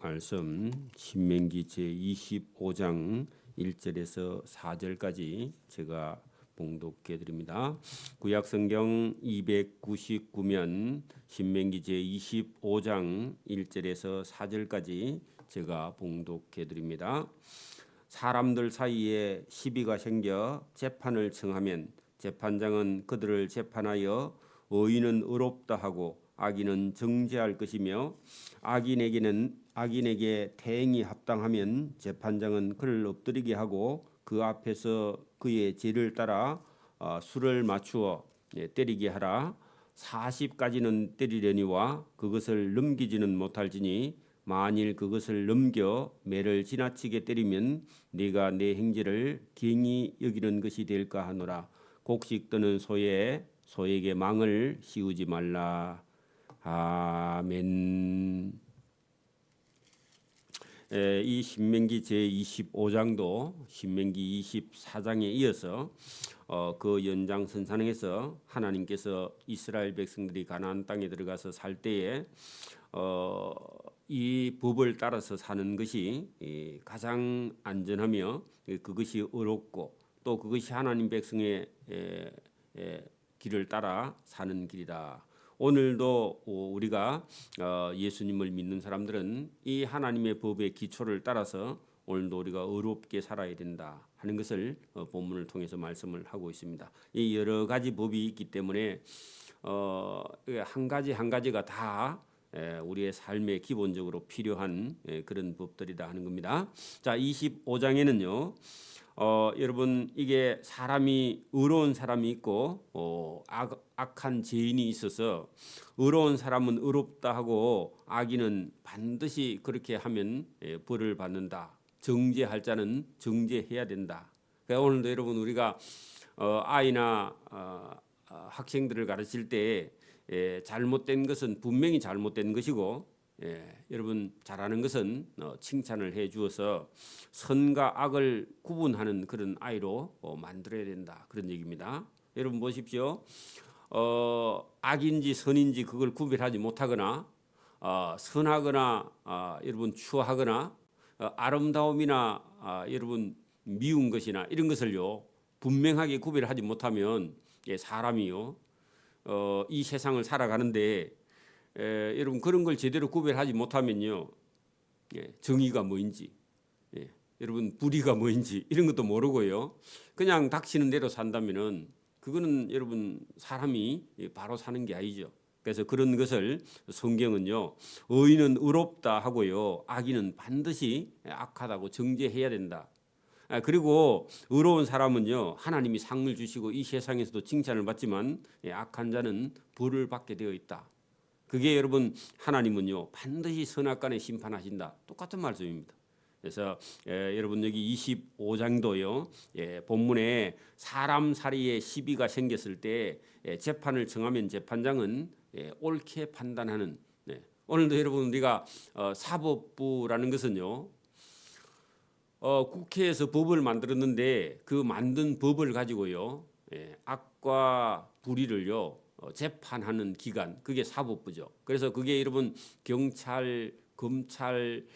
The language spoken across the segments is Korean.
말씀 신명기 제25장 1절에서 4절까지 제가 봉독해 드립니다. 구약성경 299면 신명기 제25장 1절에서 4절까지 제가 봉독해 드립니다. 사람들 사이에 시비가 생겨 재판을 청하면 재판장은 그들을 재판하여 의인은 의롭다 하고 악인은 정죄할 것이며 악인에게 대행이 합당하면 재판장은 그를 엎드리게 하고 그 앞에서 그의 죄를 따라 수를 맞추어 때리게 하라. 40까지는 때리려니와 그것을 넘기지는 못할지니 만일 그것을 넘겨 매를 지나치게 때리면 네가 내 행제를 경히 여기는 것이 될까 하노라. 곡식 떠는 소에게 망을 씌우지 말라. 아멘. 이 신명기 제25장도 신명기 24장에 이어서 그 연장선상에서 하나님께서 이스라엘 백성들이 가나안 땅에 들어가서 살 때에 이 법을 따라서 사는 것이 가장 안전하며 그것이 의롭고 또 그것이 하나님 백성의 길을 따라 사는 길이다. 오늘도 우리가 예수님을 믿는 사람들은 이 하나님의 법의 기초를 따라서 오늘도 우리가 의롭게 살아야 된다 하는 것을 본문을 통해서 말씀을 하고 있습니다. 이 여러 가지 법이 있기 때문에 한 가지 한 가지가 다 우리의 삶에 기본적으로 필요한 그런 법들이다 하는 겁니다. 자, 25장에는요. 여러분 이게 사람이 의로운 사람이 있고 악한 죄인이 있어서 의로운 사람은 의롭다 하고 악인은 반드시 그렇게 하면 벌을 받는다. 정죄할 자는 정죄해야 된다. 그러니까 오늘도 여러분 우리가 아이나 학생들을 가르칠 때 잘못된 것은 분명히 잘못된 것이고 여러분 잘하는 것은 칭찬을 해 주어서 선과 악을 구분하는 그런 아이로 만들어야 된다. 그런 얘기입니다. 여러분 보십시오. 악인지 선인지 그걸 구별하지 못하거나 선하거나 여러분 추하거나 아름다움이나 여러분 미운 것이나 이런 것을요 분명하게 구별하지 못하면 사람이요 이 세상을 살아가는데 여러분 그런 걸 제대로 구별하지 못하면요 정의가 뭐인지 여러분 불의가 뭐인지 이런 것도 모르고요 그냥 닥치는 대로 산다면은 그거는 여러분 사람이 바로 사는 게 아니죠. 그래서 그런 것을 성경은요 의인은 의롭다 하고요 악인은 반드시 악하다고 정죄해야 된다. 그리고 의로운 사람은요 하나님이 상을 주시고 이 세상에서도 칭찬을 받지만 악한 자는 벌을 받게 되어 있다. 그게 여러분 하나님은요 반드시 선악간에 심판하신다. 똑같은 말씀입니다. 그래서 여러분 여기 25장도요 본문에 사람 사이에 시비가 생겼을 때 재판을 정하면 재판장은 옳게 판단하는 오늘도 여러분 우리가 사법부라는 것은요 국회에서 법을 만들었는데 그 만든 법을 가지고요 악과 불의를요 재판하는 기관 그게 사법부죠. 그래서 그게 여러분 경찰, 검찰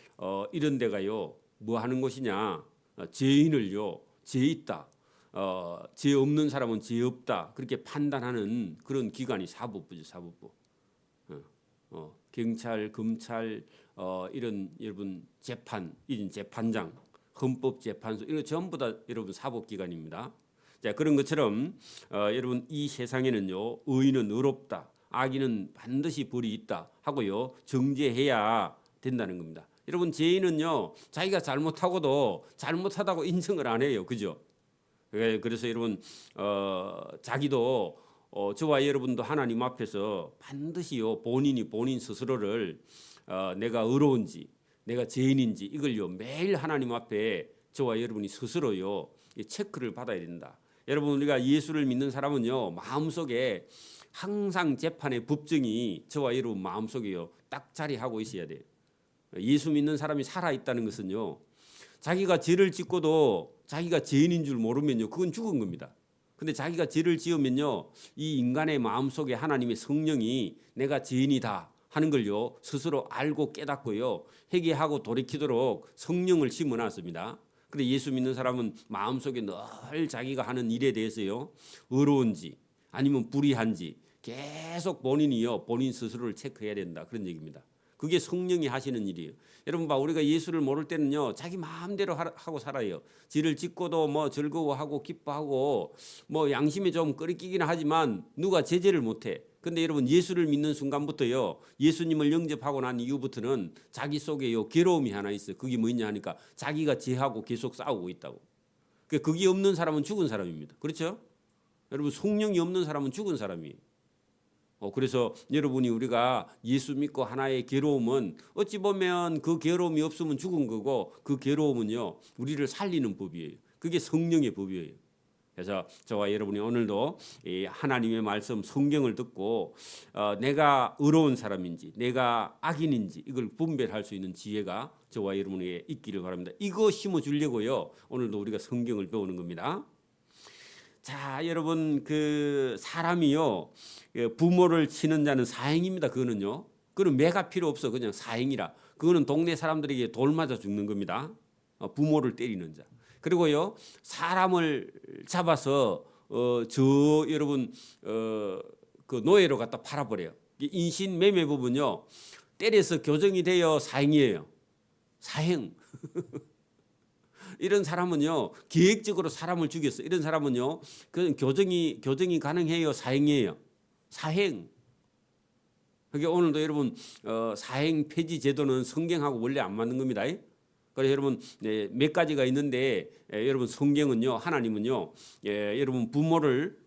이런 데가요 뭐 하는 것이냐 죄인을요 죄 있다, 죄 없는 사람은 죄 없다 그렇게 판단하는 그런 기관이 사법부죠. 사법부. 경찰, 검찰 이런 여러분 재판, 이런 재판장, 헌법재판소 이런 전부 다 여러분 사법기관입니다. 자, 그런 것처럼 여러분 이 세상에는요 의인은 의롭다, 악인은 반드시 벌이 있다 하고요 정죄해야 된다는 겁니다. 여러분 죄인은요 자기가 잘못하고도 잘못하다고 인정을 안 해요, 그죠? 그래서 여러분 자기도 저와 여러분도 하나님 앞에서 반드시요 본인 스스로를 내가 의로운지 내가 죄인인지 이걸요 매일 하나님 앞에 저와 여러분이 스스로요 체크를 받아야 된다. 여러분 우리가 예수를 믿는 사람은요 마음속에 항상 재판의 법정이 저와 여러분 마음속에요 딱 자리하고 있어야 돼요. 예수 믿는 사람이 살아 있다는 것은요 자기가 죄를 짓고도 자기가 죄인인 줄 모르면요 그건 죽은 겁니다. 근데 자기가 죄를 지으면요 이 인간의 마음속에 하나님의 성령이 내가 죄인이다 하는 걸요 스스로 알고 깨닫고요 회개하고 돌이키도록 성령을 심어놨습니다. 그런데 예수 믿는 사람은 마음속에 늘 자기가 하는 일에 대해서요 의로운지 아니면 불의한지 계속 본인이요 본인 스스로를 체크해야 된다 그런 얘기입니다. 그게 성령이 하시는 일이에요. 여러분 봐 우리가 예수를 모를 때는요 자기 마음대로 하고 살아요. 지를 짓고도 뭐 즐거워하고 기뻐하고 뭐 양심에 좀 끄리끼기는 하지만 누가 제재를 못해. 근데 여러분 예수를 믿는 순간부터요 예수님을 영접하고 난 이후부터는 자기 속에요 괴로움이 하나 있어요. 그게 뭐냐 하니까 자기가 죄하고 계속 싸우고 있다고. 그게 없는 사람은 죽은 사람입니다. 그렇죠? 여러분 성령이 없는 사람은 죽은 사람이에요. 그래서 여러분이 우리가 예수 믿고 하나의 괴로움은 어찌 보면 그 괴로움이 없으면 죽은 거고 그 괴로움은요 우리를 살리는 법이에요. 그게 성령의 법이에요. 그래서 저와 여러분이 오늘도 이 하나님의 말씀 성경을 듣고 내가 의로운 사람인지 내가 악인인지 이걸 분별할 수 있는 지혜가 저와 여러분에게 있기를 바랍니다. 이거 심어주려고요 오늘도 우리가 성경을 배우는 겁니다. 자, 여러분 그 사람이요 부모를 치는 자는 사형입니다. 그거는요. 그는 매가 필요 없어. 그냥 사형이라. 그거는 동네 사람들에게 돌 맞아 죽는 겁니다. 부모를 때리는 자. 그리고요 사람을 잡아서 저 여러분 그 노예로 갖다 팔아버려요. 인신매매 부분요 때려서 교정이 되어 사형이에요. 사형. 이런 사람은요 계획적으로 사람을 죽였어. 이런 사람은요 그 교정이 가능해요, 사형이에요. 사형. 그러니까 오늘도 여러분 사형 폐지 제도는 성경하고 원래 안 맞는 겁니다. 그래서 여러분 몇 가지가 있는데 여러분 성경은요 하나님은요 여러분 부모를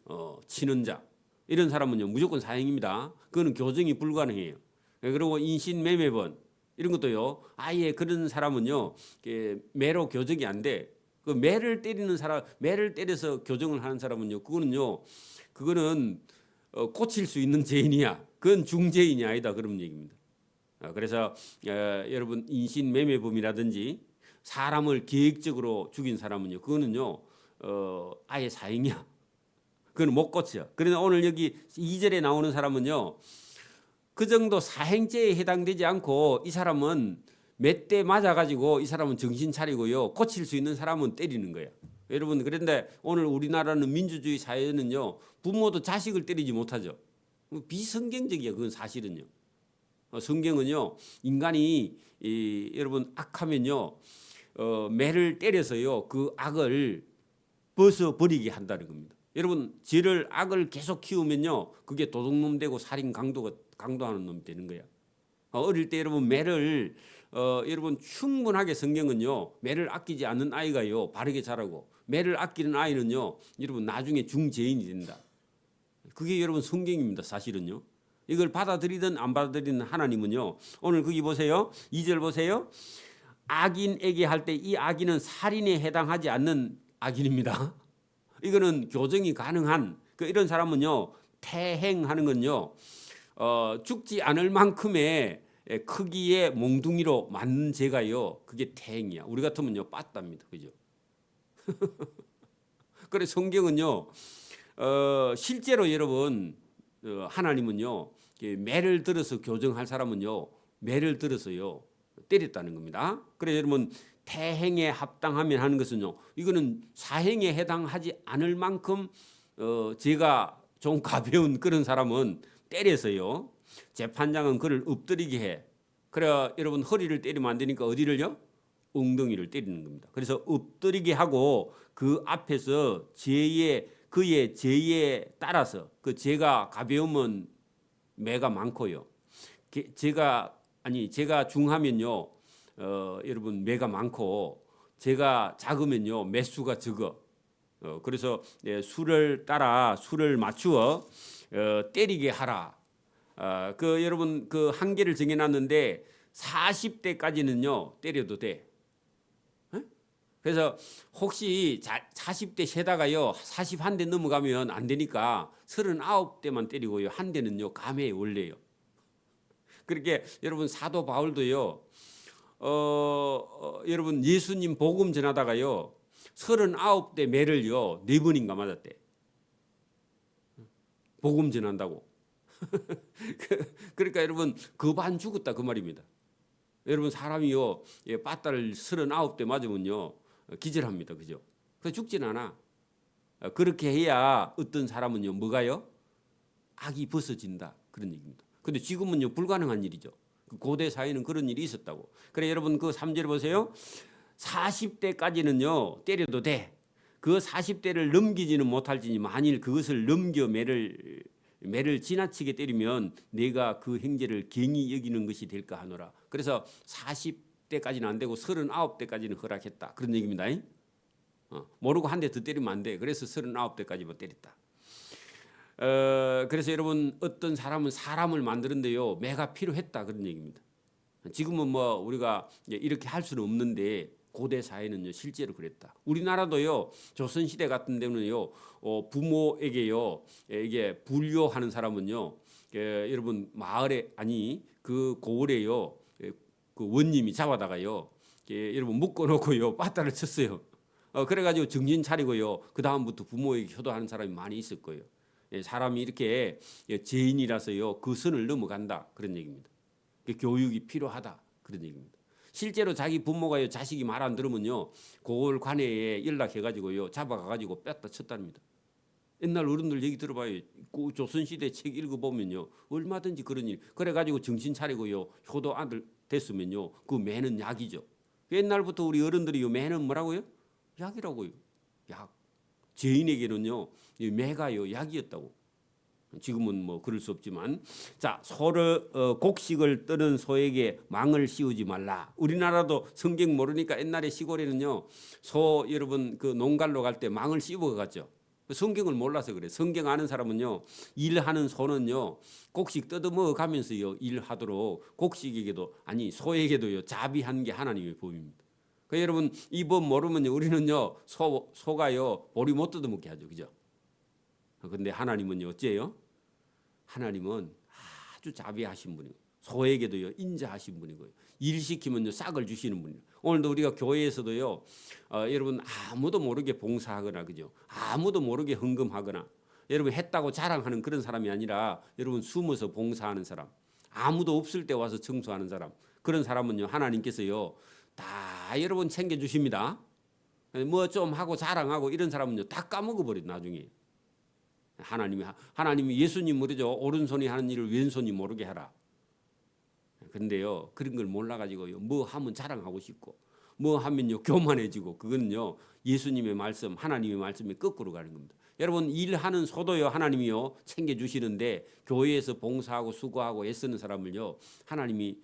치는 자 이런 사람은요 무조건 사형입니다. 그거는 교정이 불가능해요. 그리고 인신매매범 이런 것도요 아예 그런 사람은요 매로 교정이 안 돼. 그 매를 때리는 사람, 매를 때려서 교정을 하는 사람은요 그거는 고칠 수 있는 죄인이야. 그건 중죄인이 아니다 그런 얘기입니다. 그래서 여러분 인신매매범이라든지 사람을 계획적으로 죽인 사람은요 그거는요 아예 사형이야. 그건 못 고쳐. 그러나 오늘 여기 2절에 나오는 사람은요 그 정도 사형죄에 해당되지 않고 이 사람은 몇 대 맞아가지고 이 사람은 정신 차리고요 고칠 수 있는 사람은 때리는 거예요. 여러분 그런데 오늘 우리나라는 민주주의 사회는요 부모도 자식을 때리지 못하죠. 비성경적이야 그건 사실은요. 성경은요 인간이 여러분 악하면요 매를 때려서요 그 악을 벗어버리게 한다는 겁니다. 여러분 죄를 악을 계속 키우면요 그게 도둑놈 되고 살인 강도하는 놈이 되는 거야. 어릴 때 여러분 매를 여러분 충분하게 성경은요 매를 아끼지 않는 아이가요 바르게 자라고 매를 아끼는 아이는요 여러분 나중에 중죄인이 된다. 그게 여러분 성경입니다. 사실은요. 이걸 받아들이든 안 받아들이든 하나님은요 오늘 거기 보세요. 2절 보세요. 악인에게 할 때 이 악인은 살인에 해당하지 않는 악인입니다. 이거는 교정이 가능한 이런 사람은요 태행하는 건요 죽지 않을 만큼의 크기의 몽둥이로 맞는 죄가요 그게 태행이야. 우리 같으면요 빠답니다. 그죠? 그래 성경은요 실제로 여러분 하나님은요 매를 들어서 교정할 사람은요 매를 들어서요 때렸다는 겁니다. 그래 여러분 태행에 합당하면 하는 것은요 이거는 사행에 해당하지 않을 만큼 죄가 좀 가벼운 그런 사람은 때려서요 재판장은 그를 엎드리게 해. 그래 여러분 허리를 때리면 안 되니까 어디를요? 엉덩이를 때리는 겁니다. 그래서 엎드리게 하고 그 앞에서 그의 죄에 따라서 그 죄가 가벼우면 매가 많고요. 죄가 중하면요 여러분 매가 많고 죄가 작으면요 매수가 적어. 그래서 수를 따라 수를 맞추어 때리게 하라. 그 여러분 그 한계를 정해놨는데 40대까지는요 때려도 돼. 그래서 혹시 40대 세다가요 41대 넘어가면 안 되니까 39대만 때리고요 한 대는요 감회에 원래요. 그렇게 여러분 사도 바울도요 여러분 예수님 복음 전하다가요 39대 매를요 4번인가 맞았대. 복음 전한다고. 그러니까 여러분 그 반 죽었다 그 말입니다. 여러분 사람이요 빠따를 39대 맞으면요 기절합니다. 그죠? 그래서 죽진 않아. 그렇게 해야 어떤 사람은요 뭐가요? 악이 벗어진다 그런 얘기입니다. 근데 지금은요 불가능한 일이죠. 그 고대 사회는 그런 일이 있었다고. 그래 여러분 그 3절 보세요. 40대까지는요 때려도 돼. 그 40대를 넘기지는 못할지니 만일 그것을 넘겨 매를 지나치게 때리면 내가 그 행제를 경히 여기는 것이 될까 하노라. 그래서 40대까지는 안 되고 39대까지는 허락했다. 그런 얘기입니다. 모르고 한 대 더 때리면 안 돼. 그래서 39대까지만 때렸다. 그래서 여러분 어떤 사람은 사람을 만드는데요 매가 필요했다 그런 얘기입니다. 지금은 뭐 우리가 이렇게 할 수는 없는데 고대 사회는요 실제로 그랬다. 우리나라도요 조선 시대 같은 데는요 부모에게요 이게 불효하는 사람은요 여러분 마을에 아니 그 고을에요 그 원님이 잡아다가요 여러분 묶어놓고요 빠따를 쳤어요. 그래가지고 정신 차리고요 그 다음부터 부모에게 효도하는 사람이 많이 있을 거예요. 사람이 이렇게 죄인이라서요 그 선을 넘어간다 그런 얘기입니다. 교육이 필요하다 그런 얘기입니다. 실제로 자기 부모가요 자식이 말 안 들으면요 고을 관에에 연락해가지고요 잡아가가지고 뺐다 쳤답니다. 옛날 어른들 얘기 들어봐요. 그 조선시대 책 읽어보면요 얼마든지 그런 일 그래가지고 정신 차리고요 효도 아들 됐으면요 그 매는 약이죠. 옛날부터 우리 어른들이 매는 뭐라고요? 약이라고요. 약. 죄인에게는요 매가요 약이었다고. 지금은 뭐 그럴 수 없지만 자 소를 곡식을 뜨는 소에게 망을 씌우지 말라. 우리나라도 성경 모르니까 옛날에 시골에는요 소 여러분 그 농갈로 갈 때 망을 씌워 갔죠. 성경을 몰라서 그래. 성경 아는 사람은요 일하는 소는요 곡식 뜯어먹어 가면서요 일하도록 곡식에게도 아니 소에게도요 자비한 게 하나님의 법입니다. 그 여러분 이 법 모르면요 우리는요 소가요 보리 못 뜯어먹게 하죠. 그죠? 근데 하나님은요 어째요? 하나님은 아주 자비하신 분이고 소에게도요 인자하신 분이고요. 일 시키면요 싹을 주시는 분이에요. 오늘도 우리가 교회에서도요 여러분 아무도 모르게 봉사하거나 그죠? 아무도 모르게 헌금하거나 여러분 했다고 자랑하는 그런 사람이 아니라 여러분 숨어서 봉사하는 사람 아무도 없을 때 와서 청소하는 사람 그런 사람은요 하나님께서요 다 여러분 챙겨주십니다. 뭐 좀 하고 자랑하고 이런 사람은요 다 까먹어버려 나중에. 하나님이 예수님 모르죠. 오른손이 하는 일을 왼손이 모르게 하라. 그런데요 그런 걸 몰라가지고요 뭐 하면 자랑하고 싶고 뭐 하면요 교만해지고 그거는요 예수님의 말씀 하나님의 말씀에 거꾸로 가는 겁니다. 여러분 일하는 소도요 하나님이요 챙겨주시는데 교회에서 봉사하고 수고하고 애쓰는 사람을요 하나님이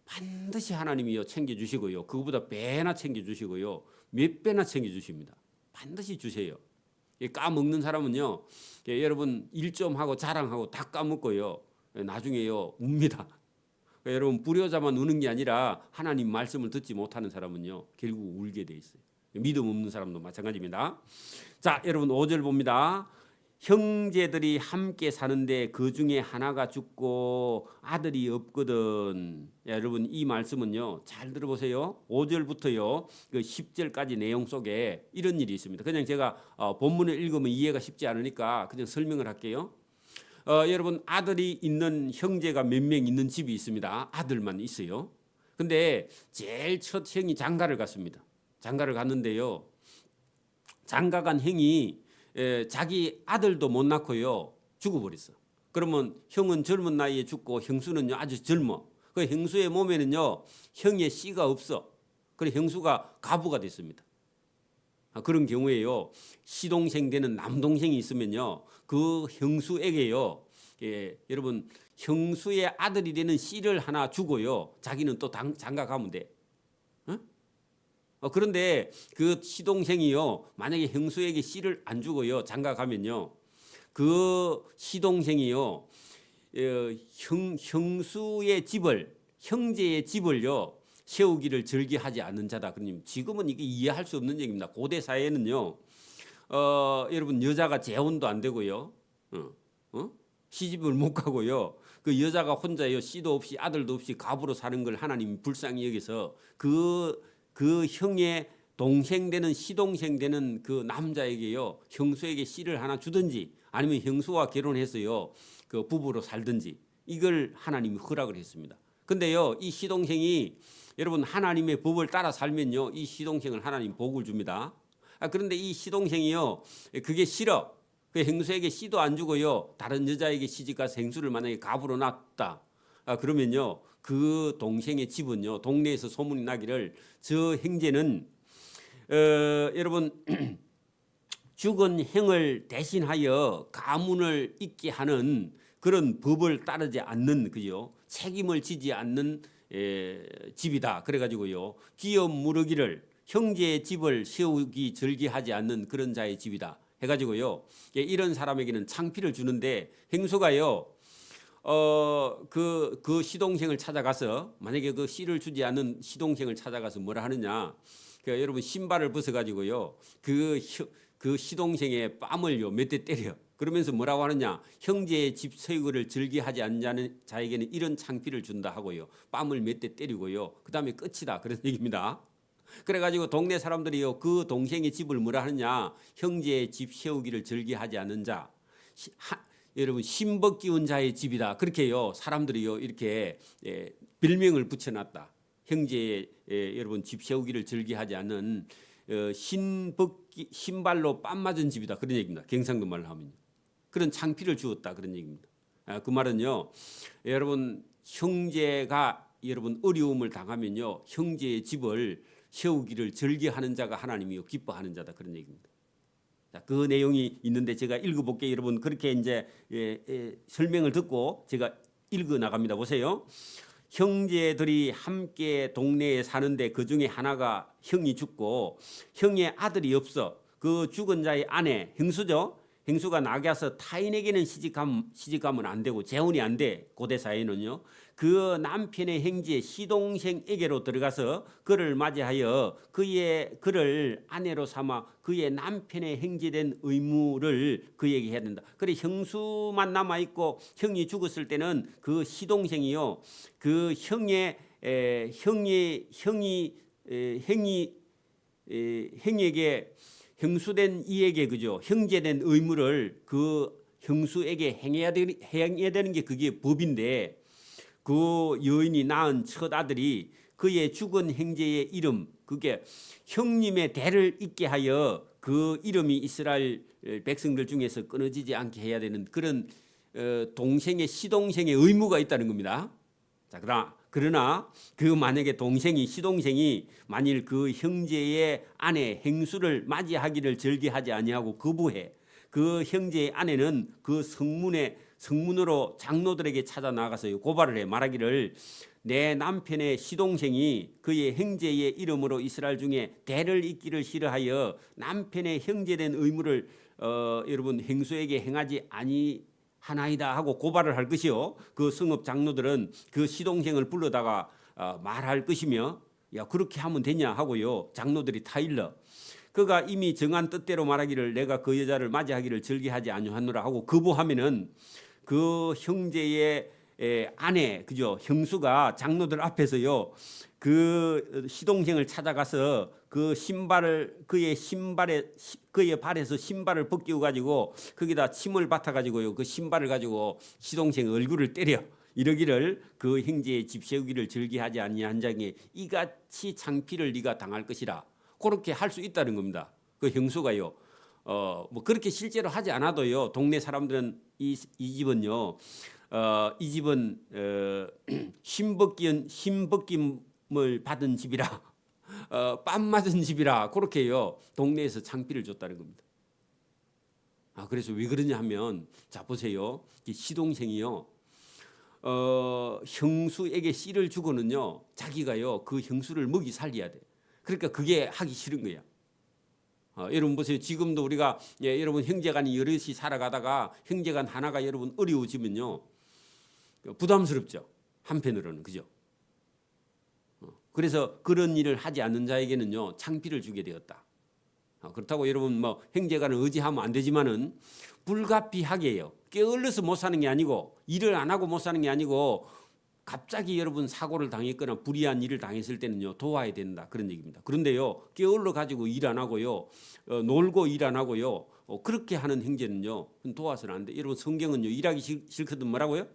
반드시 하나님이요 챙겨주시고요 그거보다 배나 챙겨주시고요 몇 배나 챙겨주십니다. 반드시 주세요. 까먹는 사람은요 여러분 일 좀 하고 자랑하고 다 까먹고요 나중에요 웁니다. 여러분 불효자만 우는 게 아니라 하나님 말씀을 듣지 못하는 사람은요 결국 울게 돼 있어요. 믿음 없는 사람도 마찬가지입니다. 자 여러분 5절 봅니다. 형제들이 함께 사는데 그 중에 하나가 죽고 아들이 없거든. 여러분 이 말씀은요 잘 들어보세요. 5절부터요 그 10절까지 내용 속에 이런 일이 있습니다. 그냥 제가 본문을 읽으면 이해가 쉽지 않으니까 그냥 설명을 할게요. 여러분 아들이 있는 형제가 몇 명 있는 집이 있습니다. 아들만 있어요. 근데 제일 첫 형이 장가를 갔습니다. 장가를 갔는데요 장가 간 형이 자기 아들도 못 낳고요 죽어버렸어. 그러면 형은 젊은 나이에 죽고 형수는요 아주 젊어. 그 형수의 몸에는요 형의 씨가 없어. 그래 형수가 가부가 됐습니다. 그런 경우에요 시동생 되는 남동생이 있으면요 그 형수에게요 여러분 형수의 아들이 되는 씨를 하나 주고요 자기는 또 장가 가면 돼. 그런데 그 시동생이요 만약에 형수에게 씨를 안 주고요 장가 가면요 그 시동생이요 형수의 집을 형제의 집을요 세우기를 절개하지 않는 자다. 그러니 지금은 이게 이해할 수 없는 얘기입니다. 고대 사회는요 여러분 여자가 재혼도 안 되고요 시집을 못 가고요 그 여자가 혼자요 씨도 없이 아들도 없이 가부로 사는 걸 하나님이 불쌍히 여기서 그 형의 동생 되는 시동생 되는 그 남자에게요 형수에게 씨를 하나 주든지 아니면 형수와 결혼해서요 그 부부로 살든지 이걸 하나님이 허락을 했습니다. 근데요, 이 시동생이 여러분 하나님의 법을 따라 살면요, 이 시동생을 하나님 복을 줍니다. 그런데 이 시동생이요, 그게 싫어. 그 행수에게 씨도 안 주고요, 다른 여자에게 시집가서 행수를 만약에 갑으로 낳았다. 그러면요, 그 동생의 집은요, 동네에서 소문이 나기를 저 형제는 여러분 죽은 형을 대신하여 가문을 잇게 하는 그런 법을 따르지 않는 그죠, 책임을 지지 않는 집이다. 그래가지고요, 기업 무르기를 형제의 집을 세우기 절기하지 않는 그런 자의 집이다. 해가지고요, 이런 사람에게는 창피를 주는데 행수가요, 그 시동생을 찾아가서 만약에 그 씨를 주지 않는 시동생을 찾아가서 뭐라 하느냐, 여러분 신발을 벗어가지고요, 그 시동생의 뺨을요 몇 대 때려. 그러면서 뭐라고 하느냐, 형제의 집 세우기를 즐기하지 않는 자에게는 이런 창피를 준다 하고요, 뺨을 몇 대 때리고요, 그 다음에 끝이다, 그런 얘기입니다. 그래가지고 동네 사람들이요, 그 동생의 집을 뭐라 하느냐, 형제의 집 세우기를 즐기하지 않는 자, 여러분 신벗기운 자의 집이다. 그렇게요, 사람들이요 이렇게 별명을 붙여놨다. 형제의 여러분 집 세우기를 즐기하지 않는 신발로 뺨 맞은 집이다, 그런 얘기입니다. 경상도 말로 하면 그런 창피를 주었다, 그런 얘기입니다. 그 말은요, 여러분 형제가 여러분 어려움을 당하면요, 형제의 집을 세우기를 즐겨하는 자가 하나님이요 기뻐하는 자다, 그런 얘기입니다. 자, 그 내용이 있는데 제가 읽어볼게요. 여러분 그렇게 이제 설명을 듣고 제가 읽어 나갑니다. 보세요. 형제들이 함께 동네에 사는데 그 중에 하나가 형이 죽고 형의 아들이 없어. 그 죽은 자의 아내 형수죠. 형수가 나가서 타인에게는 시집가면 안 되고 재혼이 안 돼. 고대 사회는요. 그 남편의 형제 시동생에게로 들어가서 그를 맞이하여 그를 아내로 삼아 그의 남편의 형제된 의무를 그에게 해야 된다. 그래 형수만 남아 있고 형이 죽었을 때는 그 시동생이요, 그 형에게 형수된 이에게 그죠, 형제된 의무를 그 형수에게 행해야 되는 게 그게 법인데, 그 여인이 낳은 첫 아들이 그의 죽은 형제의 이름, 그게 형님의 대를 잇게 하여 그 이름이 이스라엘 백성들 중에서 끊어지지 않게 해야 되는 그런 동생의 시동생의 의무가 있다는 겁니다. 자, 그러나 그 만약에 시동생이 만일 그 형제의 아내 행수를 맞이하기를 절기하지 아니하고 거부해, 그 형제의 아내는 그 성문으로 장로들에게 찾아 나가서 고발을 해. 말하기를 내 남편의 시동생이 그의 형제의 이름으로 이스라엘 중에 대를 잇기를 싫어하여 남편의 형제된 의무를 여러분 행수에게 행하지 아니하나이다 하고 고발을 할 것이요. 그 성읍 장로들은 그 시동생을 불러다가 말할 것이며, 야 그렇게 하면 되냐 하고요, 장로들이 타일러 그가 이미 정한 뜻대로 말하기를 내가 그 여자를 맞이하기를 절기하지 아니하노라 하고 거부하면은 그 형제의 아내 그죠, 형수가 장로들 앞에서요 그 시동생을 찾아가서 그의 발에서 신발을 벗기고 가지고 거기다 침을 뱉어 가지고요, 그 신발을 가지고 시동생 얼굴을 때려 이러기를 그 형제의 집 세우기를 절기하지 아니한 자에게 이같이 창피를 네가 당할 것이라. 그렇게 할 수 있다는 겁니다. 그 형수가요. 뭐 그렇게 실제로 하지 않아도요, 동네 사람들은 이 집은요, 이 집은 신벗김을 받은 집이라, 뺨 맞은 집이라 그렇게요, 동네에서 창피를 줬다는 겁니다. 그래서 왜 그러냐 하면, 자 보세요, 시동생이요, 형수에게 씨를 주고는요, 자기가요 그 형수를 먹이 살려야 돼. 그러니까 그게 하기 싫은 거야. 여러분 보세요. 지금도 우리가 여러분 형제간이 여럿이 살아가다가 형제간 하나가 여러분 어려워지면요, 부담스럽죠. 한편으로는 그죠. 그래서 그런 일을 하지 않는 자에게는요 창피를 주게 되었다. 그렇다고 여러분 뭐 형제간을 의지하면 안 되지만은 불가피하게요. 게을러서 못 사는 게 아니고 일을 안 하고 못 사는 게 아니고 갑자기 여러분 사고를 당했거나 불의한 일을 당했을 때는요 도와야 된다 그런 얘기입니다. 그런데요 게을러 가지고 일 안 하고요 놀고 일 안 하고요 그렇게 하는 행제는요 도와서는 안 돼. 여러분 성경은요 일하기 싫거든 뭐라고요?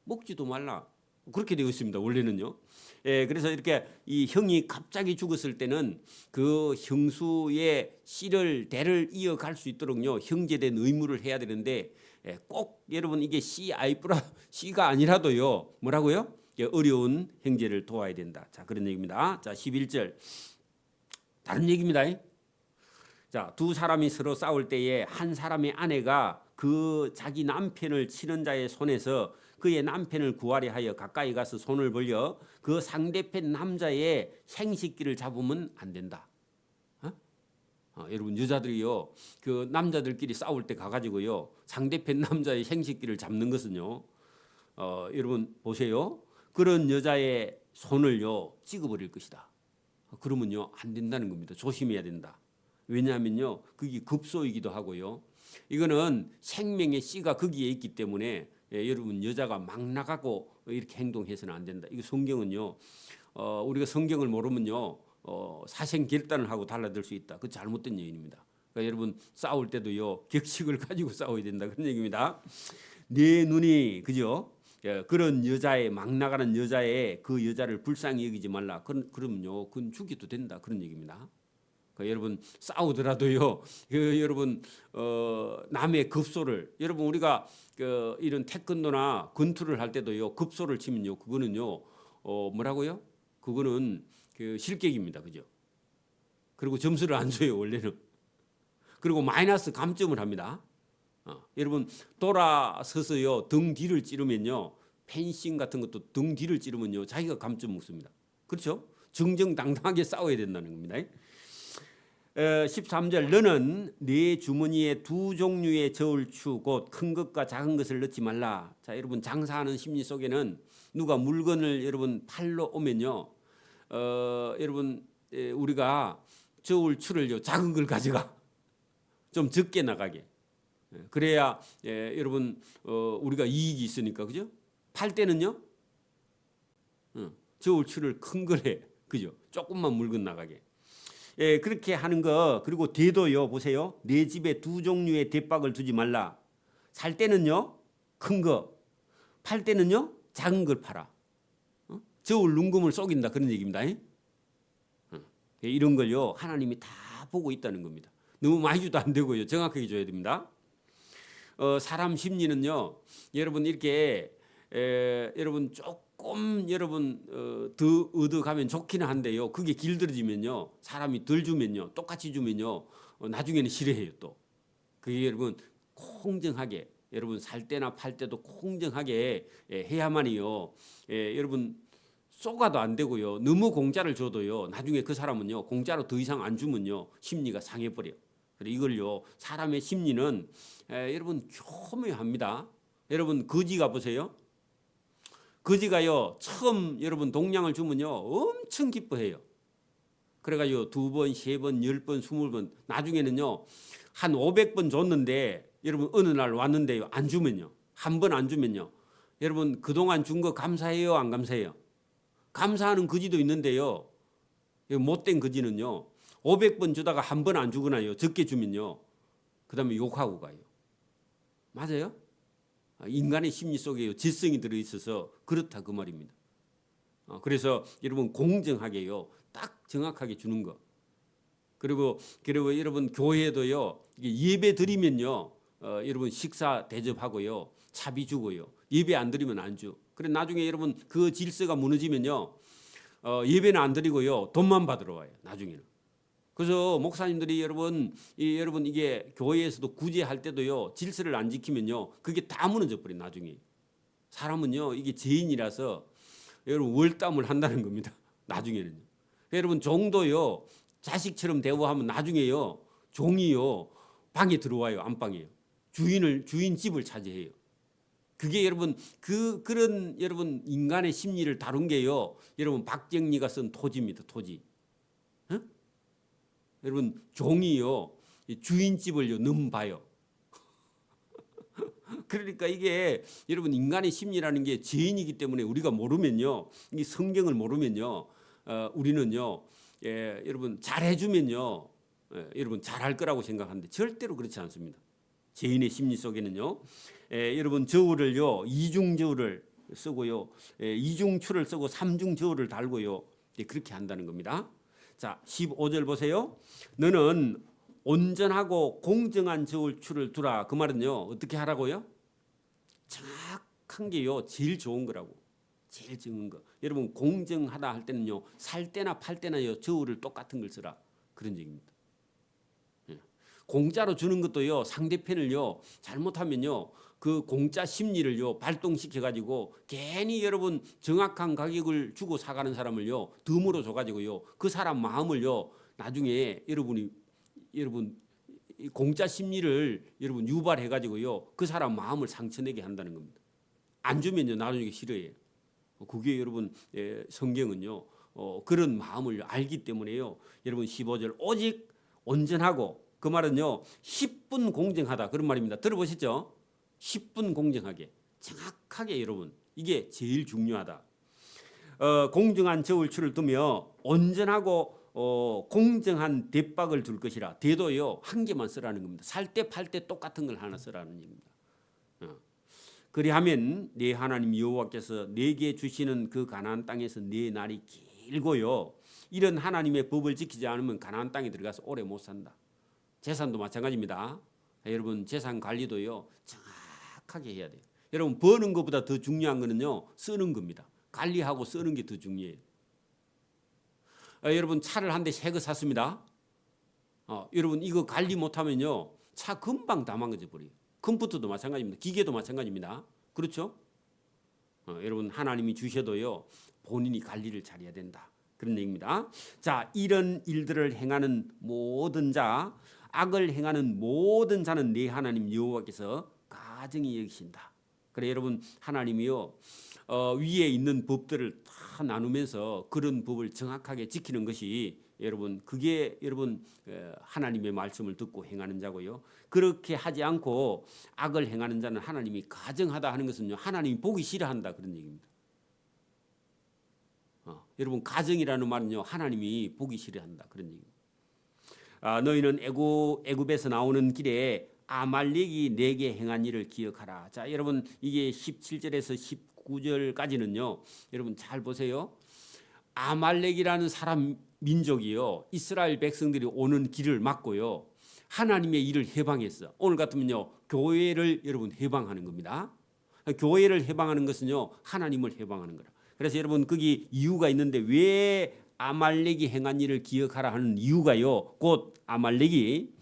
먹지도 말라 그렇게 되어 있습니다. 원래는요. 그래서 이렇게 이 형이 갑자기 죽었을 때는 그 형수의 씨를 대를 이어갈 수 있도록요 형제된 의무를 해야 되는데 꼭 여러분 이게 씨가 아니라도요 뭐라고요? 어려운 형제를 도와야 된다. 자 그런 얘기입니다. 자 11절 다른 얘기입니다. 자, 두 사람이 서로 싸울 때에 한 사람의 아내가 그 자기 남편을 치는 자의 손에서 그의 남편을 구하려 하여 가까이 가서 손을 벌려 그 상대편 남자의 생식기를 잡으면 안 된다. 여러분 여자들이요 그 남자들끼리 싸울 때 가가지고요 상대편 남자의 생식기를 잡는 것은요 여러분 보세요 그런 여자의 손을요 찍어버릴 것이다. 그러면요 안 된다는 겁니다. 조심해야 된다. 왜냐하면요 그게 급소이기도 하고요 이거는 생명의 씨가 거기에 있기 때문에 여러분 여자가 막 나가고 이렇게 행동해서는 안 된다. 이거 성경은요 우리가 성경을 모르면요 사생 결단을 하고 달라들 수 있다. 그 잘못된 얘기입니다. 그러니까 여러분 싸울 때도요 격식을 가지고 싸워야 된다 그런 얘기입니다. 내 눈이 그죠? 그런 여자의 막 나가는 여자의 그 여자를 불쌍히 여기지 말라. 그러면요 그건 죽여도 된다 그런 얘기입니다. 그러니까 여러분 싸우더라도요 여러분 남의 급소를 여러분 우리가 이런 태권도나 권투를 할 때도요 급소를 치면요 그거는요 뭐라고요? 그거는 실격입니다. 그죠? 그리고 점수를 안 줘요 원래는. 그리고 마이너스 감점을 합니다. 여러분 돌아서서요 등 뒤를 찌르면요 펜싱 같은 것도 등 뒤를 찌르면요 자기가 감점 먹습니다. 그렇죠? 정정당당하게 싸워야 된다는 겁니다. 13절 너는 네 주머니에 두 종류의 저울추 곧 큰 것과 작은 것을 넣지 말라. 자 여러분 장사하는 심리 속에는 누가 물건을 여러분 팔러 오면요 여러분 우리가 저울추를요 작은 걸 가져가 좀 적게 나가게 그래야 여러분 우리가 이익이 있으니까 그죠? 팔 때는요 저울추를 큰 거래 그죠? 조금만 물건 나가게. 그렇게 하는 거. 그리고 대도요 보세요 내 집에 두 종류의 대박을 두지 말라. 살 때는요 큰 거, 팔 때는요 작은 걸 팔아. 저울 눈금을 속인다 그런 얘기입니다. 이런 걸요 하나님이 다 보고 있다는 겁니다. 너무 많이 줘도 안 되고요 정확하게 줘야 됩니다. 사람 심리는요 여러분 이렇게 여러분 조금 여러분 더 얻어가면 좋기는 한데요 그게 길들어지면요 사람이 덜 주면요 똑같이 주면요 나중에는 싫어해요 또. 그게 여러분 공정하게 여러분 살 때나 팔 때도 공정하게 해야만이요 여러분 쏘가도 안 되고요 너무 공짜를 줘도요 나중에 그 사람은요 공짜로 더 이상 안 주면요 심리가 상해버려. 그래서 이걸요 사람의 심리는 여러분 교묘합니다. 여러분 거지가 보세요. 거지가요 처음 여러분 동냥을 주면요 엄청 기뻐해요. 그래가지고 2번, 3번, 10번, 20번 나중에는요 한 500번 줬는데 여러분 어느 날 왔는데요 안 주면요 한 번 안 주면요 여러분 그동안 준 거 감사해요 안 감사해요? 감사하는 거지도 있는데요 못된 거지는요 500번 주다가 한 번 안 주거나요 적게 주면요 그 다음에 욕하고 가요. 맞아요? 인간의 심리 속에 지성이 들어있어서 그렇다 그 말입니다. 그래서 여러분 공정하게요 딱 정확하게 주는 거. 그리고 여러분 교회도요 예배 드리면요 여러분 식사 대접하고요 차비 주고요 예배 안 드리면 안 줘. 그래 나중에 여러분 그 질서가 무너지면요 예배는 안 드리고요 돈만 받으러 와요 나중에는. 그래서 목사님들이 여러분 이게 교회에서도 구제할 때도요 질서를 안 지키면요 그게 다 무너져 버려 나중에. 사람은요 이게 죄인이라서 여러분 월담을 한다는 겁니다 나중에는요. 여러분 종도요 자식처럼 대우하면 나중에요 종이요 방에 들어와요 안방에요. 주인 집을 차지해요. 그게 여러분 그런 여러분 인간의 심리를 다룬 게요 여러분 박정리가 쓴 토지입니다. 토지. 여러분 종이요 주인집을요 넘봐요. 그러니까 이게 여러분 인간의 심리라는 게 죄인이기 때문에 우리가 모르면요, 이 성경을 모르면요, 우리는요, 여러분 잘해주면요, 여러분 잘할 거라고 생각하는데 절대로 그렇지 않습니다. 죄인의 심리 속에는요, 여러분 저울을요, 이중저울을 쓰고요, 이중추를 쓰고 삼중저울을 달고요, 그렇게 한다는 겁니다. 자, 15절 보세요. 너는 온전하고 공정한 저울추를 두라. 그 말은요, 어떻게 하라고요? 정확한 게요, 제일 좋은 거라고. 제일 적은 거. 여러분 공정하다 할 때는요, 살 때나 팔 때나요, 저울을 똑같은 걸 쓰라. 그런 얘기입니다. 공짜로 주는 것도요, 상대편을요, 잘못하면요, 그 공짜 심리를요, 발동시켜 가지고 괜히 여러분 정확한 가격을 주고 사가는 사람을요, 덤으로 줘 가지고요, 그 사람 마음을요, 나중에 여러분 이 공짜 심리를 여러분 유발해 가지고요, 그 사람 마음을 상처내게 한다는 겁니다. 안 주면요, 나중에 싫어해요. 그게 여러분 성경은요, 그런 마음을 알기 때문에요. 여러분 15절 오직 온전하고, 그 말은요 10분 공정하다 그런 말입니다. 들어보셨죠? 10분 공정하게, 정확하게. 여러분 이게 제일 중요하다. 공정한 저울추를 두며 온전하고 공정한 대박을 둘 것이라. 대도요 한 개만 쓰라는 겁니다. 살 때 팔 때 똑같은 걸 하나 쓰라는 얘기입니다. 그리하면 네 하나님 여호와께서 네게 주시는 그 가나안 땅에서 네 날이 길고요, 이런 하나님의 법을 지키지 않으면 가나안 땅에 들어가서 오래 못 산다. 재산도 마찬가지입니다. 여러분 재산 관리도요 정확하게 해야 돼요. 여러분 버는 것보다 더 중요한 거는요 쓰는 겁니다. 관리하고 쓰는 게 더 중요해요. 여러분 차를 한 대 새 거 샀습니다. 여러분 이거 관리 못하면요 차 금방 다 망가져 버려요. 컴퓨터도 마찬가지입니다. 기계도 마찬가지입니다. 그렇죠? 여러분 하나님이 주셔도요 본인이 관리를 잘해야 된다. 그런 얘기입니다. 자, 이런 일들을 행하는 모든 자, 악을 행하는 모든 자는 네 하나님 여호와께서 가증히 여기신다. 그래 여러분 하나님이요 위에 있는 법들을 다 나누면서 그런 법을 정확하게 지키는 것이 여러분 그게 여러분 하나님의 말씀을 듣고 행하는 자고요. 그렇게 하지 않고 악을 행하는 자는 하나님이 가증하다 하는 것은요 하나님이 보기 싫어한다 그런 얘기입니다. 여러분 가증이라는 말은요 하나님이 보기 싫어한다 그런 얘기입니다. 너희는 애굽에서 나오는 길에 아말렉이 내게 행한 일을 기억하라. 자, 여러분 이게 17절에서 19절까지는요. 여러분 잘 보세요. 아말렉이라는 사람 민족이요. 이스라엘 백성들이 오는 길을 막고요. 하나님의 일을 해방했어. 오늘 같으면요. 교회를 여러분 해방하는 겁니다. 교회를 해방하는 것은요. 하나님을 해방하는 거라. 그래서 여러분 거기 이유가 있는데 왜 아말렉이 행한 일을 기억하라 하는 이유가요. 곧 아말렉이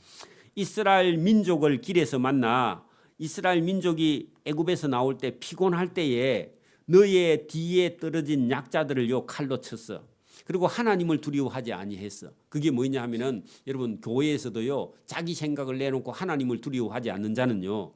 이스라엘 민족을 길에서 만나 이스라엘 민족이 애굽에서 나올 때 피곤할 때에 너의 뒤에 떨어진 약자들을요 칼로 쳤어. 그리고 하나님을 두려워하지 아니했어. 그게 뭐냐 하면은 여러분 교회에서도요 자기 생각을 내놓고 하나님을 두려워하지 않는 자는요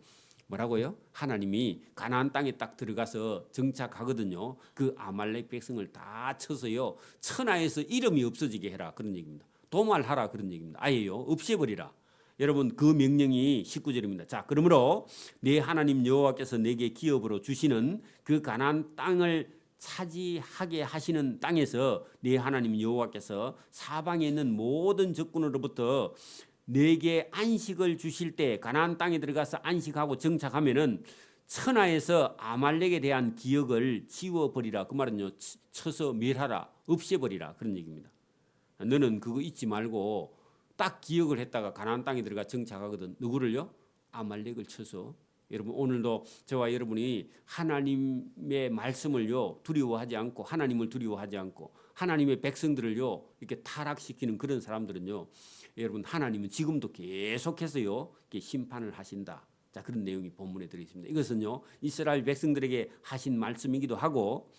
뭐라고요? 하나님이 가나안 땅에 딱 들어가서 정착하거든요. 그 아말렉 백성을 다 쳐서요 천하에서 이름이 없어지게 해라 그런 얘기입니다. 도말하라 그런 얘기입니다. 아예요 없애버리라. 여러분 그 명령이 19절입니다. 자, 그러므로 내 하나님 여호와께서 내게 기업으로 주시는 그 가나안 땅을 차지하게 하시는 땅에서 내 하나님 여호와께서 사방에 있는 모든 적군으로부터 내게 안식을 주실 때 가나안 땅에 들어가서 안식하고 정착하면은 천하에서 아말렉에 대한 기억을 지워버리라. 그 말은요 쳐서 멸하라, 없애버리라 그런 얘기입니다. 너는 그거 잊지 말고 딱 기억을 했다가 가나안 땅에 들어가 정착하거든. 누구를요? 아말렉을 쳐서. 여러분 오늘도 저와 여러분이 하나님의 말씀을요 두려워하지 않고 하나님을 두려워하지 않고 하나님의 백성들을요 이렇게 타락시키는 그런 사람들은요 여러분 하나님은 지금도 계속해서요 이렇게 심판을 하신다. 자, 그런 내용이 본문에 들어 있습니다. 이것은요 이스라엘 백성들에게 하신 말씀이기도 하고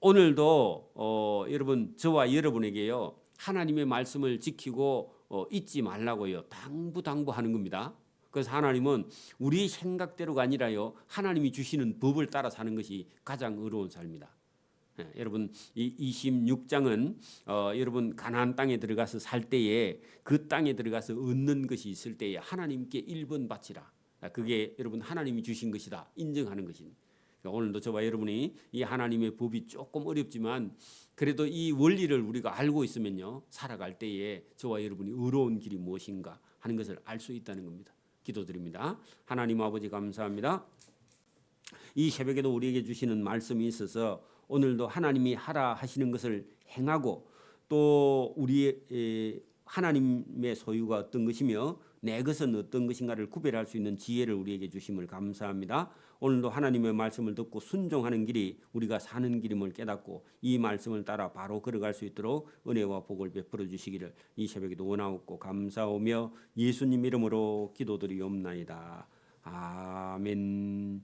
오늘도 여러분 저와 여러분에게요 하나님의 말씀을 지키고 잊지 말라고요 당부하는 겁니다. 그래서 하나님은 우리 생각대로가 아니라요 하나님이 주시는 법을 따라 사는 것이 가장 어려운 삶이다. 여러분 이 26장은 여러분 가나안 땅에 들어가서 살 때에 그 땅에 들어가서 얻는 것이 있을 때에 하나님께 1번 바치라. 그게 여러분 하나님이 주신 것이다 인정하는 것입니다. 그러니까 오늘도 저와 여러분이 이 하나님의 법이 조금 어렵지만 그래도 이 원리를 우리가 알고 있으면요 살아갈 때에 저와 여러분이 의로운 길이 무엇인가 하는 것을 알 수 있다는 겁니다. 기도드립니다. 하나님 아버지 감사합니다. 이 새벽에도 우리에게 주시는 말씀이 있어서 오늘도 하나님이 하라 하시는 것을 행하고 또 우리의 하나님의 소유가 어떤 것이며 내 것은 어떤 것인가를 구별할 수 있는 지혜를 우리에게 주심을 감사합니다. 오늘도 하나님의 말씀을 듣고 순종하는 길이 우리가 사는 길임을 깨닫고 이 말씀을 따라 바로 걸어갈 수 있도록 은혜와 복을 베풀어 주시기를 이 새벽에도 원하옵고 감사하며 예수님 이름으로 기도드리옵나이다. 아멘.